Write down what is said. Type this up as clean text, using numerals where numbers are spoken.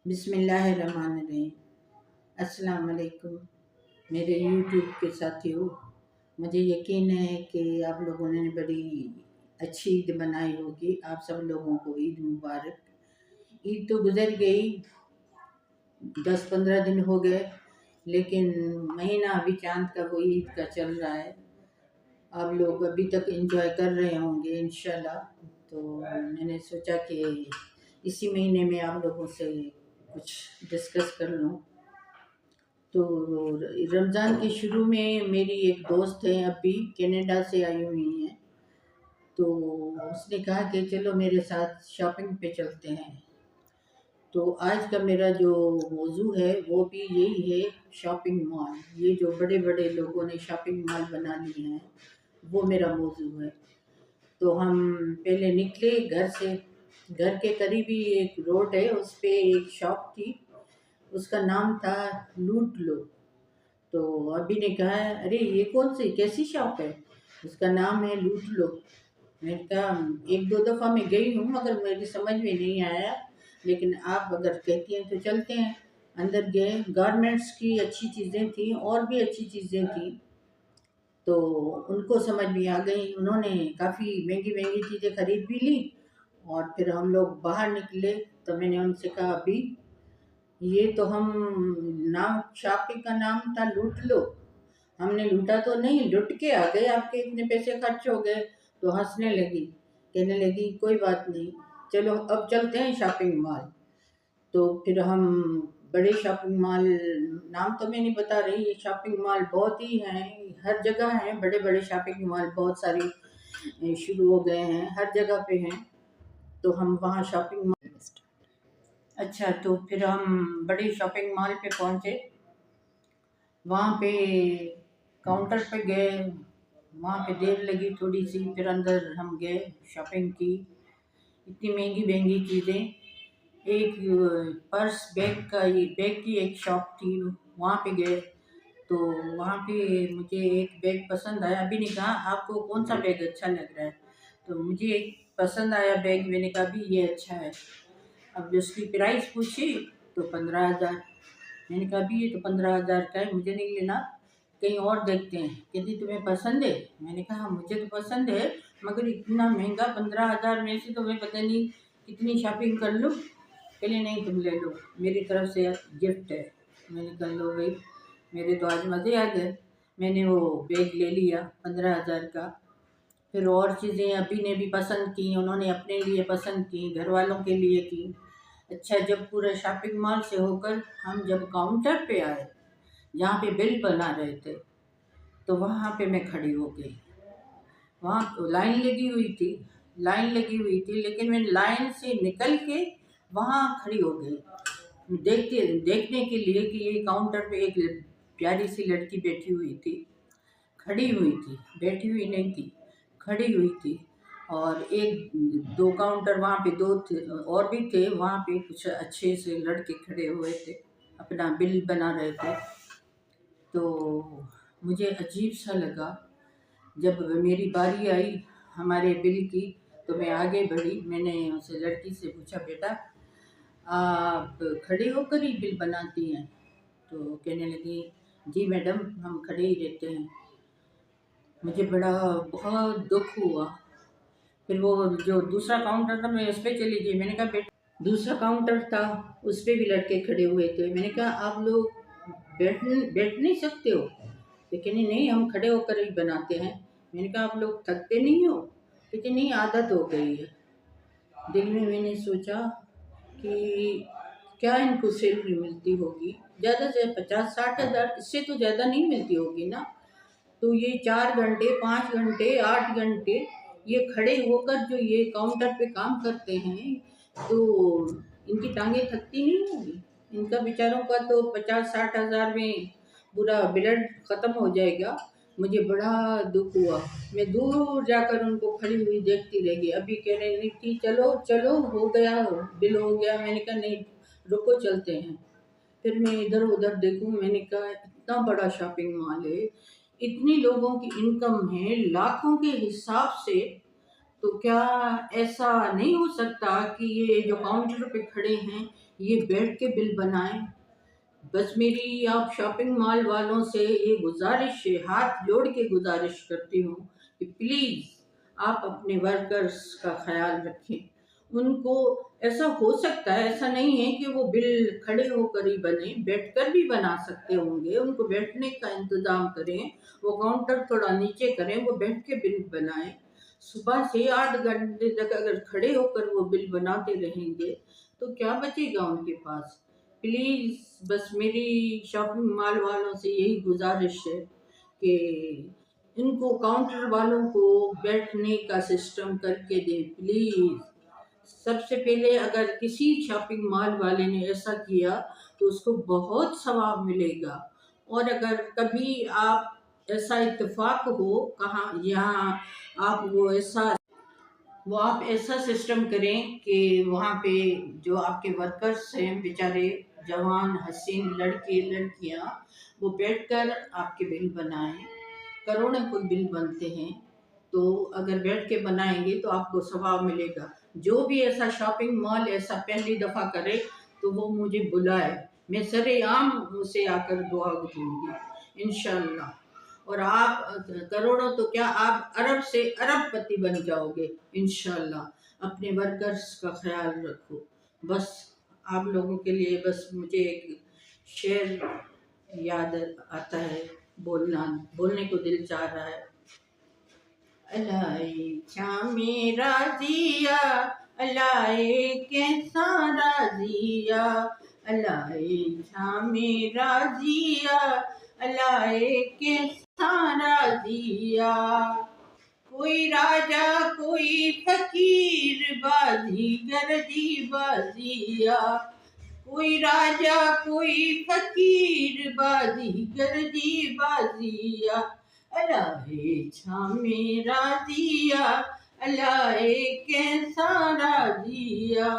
बिस्मिल्लाहिर्रहमानिर्रहीम। अस्सलाम वालेकुम मेरे यूट्यूब के साथियों। मुझे यकीन है कि आप लोगों ने बड़ी अच्छी ईद मनाई होगी। आप सब लोगों को ईद मुबारक। ईद तो गुजर गई, 10-15 दिन हो गए, लेकिन महीना अभी चांद का वही ईद का चल रहा है। आप लोग अभी तक एंजॉय कर रहे होंगे इंशाल्लाह। तो मैंने सोचा कि इसी महीने में आप लोगों से कुछ डिस्कस कर लूँ। तो रमज़ान के शुरू में मेरी एक दोस्त है, अभी कनाडा से आई हुई हैं। तो उसने कहा कि चलो मेरे साथ शॉपिंग पे चलते हैं। तो आज का मेरा जो मौजू है वो भी यही है, शॉपिंग मॉल। ये जो बड़े बड़े लोगों ने शॉपिंग मॉल बना लिए हैं, वो मेरा मौजू है। तो हम पहले निकले घर से। घर के करीब ही एक रोड है, उस पे एक शॉप थी, उसका नाम था लूट लो। तो अभी ने कहा, अरे ये कौन सी कैसी शॉप है, उसका नाम है लूट लो। मैंने कहा, एक दो दफ़ा मैं गई हूँ मगर मेरी समझ में नहीं आया, लेकिन आप अगर कहती हैं तो चलते हैं। अंदर गए, गारमेंट्स की अच्छी चीज़ें थी और भी अच्छी चीज़ें थी। तो उनको समझ में आ गई, उन्होंने काफ़ी महंगी महंगी चीज़ें खरीद भी ली। और फिर हम लोग बाहर निकले तो मैंने उनसे कहा, अभी ये तो हम नाम शॉपिंग का नाम था लूट लो, हमने लूटा तो नहीं, लुट के आ गए, आपके इतने पैसे खर्च हो गए। तो हंसने लगी, कहने लगी कोई बात नहीं, चलो अब चलते हैं शॉपिंग मॉल। तो फिर हम बड़े शॉपिंग मॉल, नाम तो मैं नहीं बता रही, ये शॉपिंग मॉल बहुत ही हैं, हर जगह हैं बड़े बड़े शॉपिंग मॉल, बहुत सारी शुरू हो गए हैं, हर जगह पे हैं। तो हम वहाँ शॉपिंग मॉल, अच्छा तो फिर हम बड़े शॉपिंग मॉल पे पहुँचे। वहाँ पे काउंटर पे गए, वहाँ पे देर लगी थोड़ी सी, फिर अंदर हम गए, शॉपिंग की। इतनी महंगी महंगी चीज़ें, एक पर्स बैग का, ये बैग की एक शॉप थी, वहाँ पे गए। तो वहाँ पे मुझे एक बैग पसंद आया। अभी ने कहा, आपको कौन सा बैग अच्छा लग रहा है? तो मुझे एक पसंद आया बैग, मैंने कहा भी ये अच्छा है। अब उसकी प्राइस पूछी तो 15,000। मैंने कहा भी ये तो 15,000 का है, मुझे नहीं लेना, कहीं और देखते हैं। कहती तुम्हें पसंद है? मैंने कहा हाँ, मुझे तो पसंद है, मगर इतना महंगा 15,000 में से तो मैं पता नहीं कितनी शॉपिंग कर लूँ। कहले नहीं तुम ले लो, मेरी तरफ से गिफ्ट है। मैंने कहा लो भाई, मेरे तो आज मज़े आ गए। मैंने वो बैग ले लिया 15,000 का। फिर और चीज़ें अभी ने भी पसंद की, उन्होंने अपने लिए पसंद की, घर वालों के लिए की। अच्छा, जब पूरे शॉपिंग मॉल से होकर हम जब काउंटर पे आए, जहाँ पे बिल बना रहे थे, तो वहाँ पे मैं खड़ी हो गई। वहाँ तो लाइन लगी हुई थी, लाइन लगी हुई थी, लेकिन मैं लाइन से निकल के वहाँ खड़ी हो गई, देखने के लिए कि ये काउंटर पे एक प्यारी सी लड़की बैठी हुई थी, खड़ी हुई थी, बैठी हुई नहीं थी, खड़ी हुई थी। और एक दो काउंटर वहाँ पे दो थे और भी थे, वहाँ पे कुछ अच्छे से लड़के खड़े हुए थे, अपना बिल बना रहे थे। तो मुझे अजीब सा लगा। जब मेरी बारी आई हमारे बिल की, तो मैं आगे बढ़ी, मैंने उस लड़की से पूछा, बेटा आप खड़े होकर ही बिल बनाती हैं? तो कहने लगी, जी मैडम, हम खड़े ही रहते हैं। मुझे बड़ा बहुत दुख हुआ। फिर वो जो दूसरा काउंटर था, मैं उस पर चली गई। मैंने कहा बेटा, दूसरा काउंटर था, उस पर भी लड़के खड़े हुए थे। मैंने कहा आप लोग बैठ नहीं सकते हो? तो कहने नहीं, हम खड़े होकर ही बनाते हैं। मैंने कहा आप लोग थकते नहीं हो? कहते नहीं, आदत हो गई है। दिल में मैंने सोचा कि क्या इनको सैलरी मिलती होगी, ज़्यादा से 50-60 हज़ार, इससे तो ज़्यादा नहीं मिलती होगी ना। तो ये 4 घंटे 5 घंटे 8 घंटे ये खड़े होकर जो ये काउंटर पे काम करते हैं, तो इनकी टांगें थकती नहीं होगी? इनका बेचारों का तो 50-60 हज़ार में पूरा ब्लड ख़त्म हो जाएगा। मुझे बड़ा दुख हुआ। मैं दूर जाकर उनको खड़ी हुई देखती रह गई। अभी कह रही नहीं थी, चलो चलो हो गया, बिल हो गया। मैंने कहा नहीं, रुको चलते हैं। फिर मैं इधर उधर देखूं, मैंने कहा इतना बड़ा शॉपिंग मॉल है, इतनी लोगों की इनकम है लाखों के हिसाब से, तो क्या ऐसा नहीं हो सकता कि ये जो काउंटर पे खड़े हैं ये बैठ के बिल बनाएं। बस मेरी आप शॉपिंग मॉल वालों से ये गुजारिश है, हाथ जोड़ के गुजारिश करती हूँ कि प्लीज़ आप अपने वर्कर्स का ख्याल रखें। उनको ऐसा हो सकता है, ऐसा नहीं है कि वो बिल खड़े होकर ही बने, बैठकर भी बना सकते होंगे। उनको बैठने का इंतज़ाम करें, वो काउंटर थोड़ा नीचे करें, वो बैठ के बिल बनाएं। सुबह से 8 घंटे तक अगर खड़े होकर वो बिल बनाते रहेंगे तो क्या बचेगा उनके पास। प्लीज़ बस मेरी शॉपिंग मॉल वालों से यही गुजारिश है कि इनको काउंटर वालों को बैठने का सिस्टम करके दें प्लीज़। सबसे पहले अगर किसी शॉपिंग मॉल वाले ने ऐसा किया तो उसको बहुत सवाब मिलेगा। और अगर कभी आप ऐसा इत्तेफाक हो कहाँ यहाँ आप वो आप ऐसा सिस्टम करें कि वहाँ पे जो आपके वर्कर्स हैं बेचारे जवान हसीन लड़के लड़कियाँ वो बैठकर आपके बिल बनाएं। करोड़ों को बिल बनते हैं, तो अगर बैठ के बनाएंगे तो आपको सवाब मिलेगा। जो भी ऐसा शॉपिंग मॉल ऐसा पहली दफ़ा करे तो वो मुझे बुलाए, मैं सरेआम उसे आकर दुआ दूंगी इंशाल्लाह। और आप करोड़ों तो क्या, आप अरब से अरबपति बन जाओगे इंशाल्लाह। अपने वर्कर्स का ख्याल रखो। बस आप लोगों के लिए बस मुझे एक शेर याद आता है, बोलने को दिल चाह रहा है। अलाए शामे राजिया, अलाए कैसा राजिया, अलाए शामे राजिया, अलाए कैसा राजिया। कोई राजा कोई फकीर बाजीगर जी बाजिया, कोई राजा कोई फकीर बाजीगर जी बाजिया। अलाए छामे राजिया, अलाए कैसा राजिया।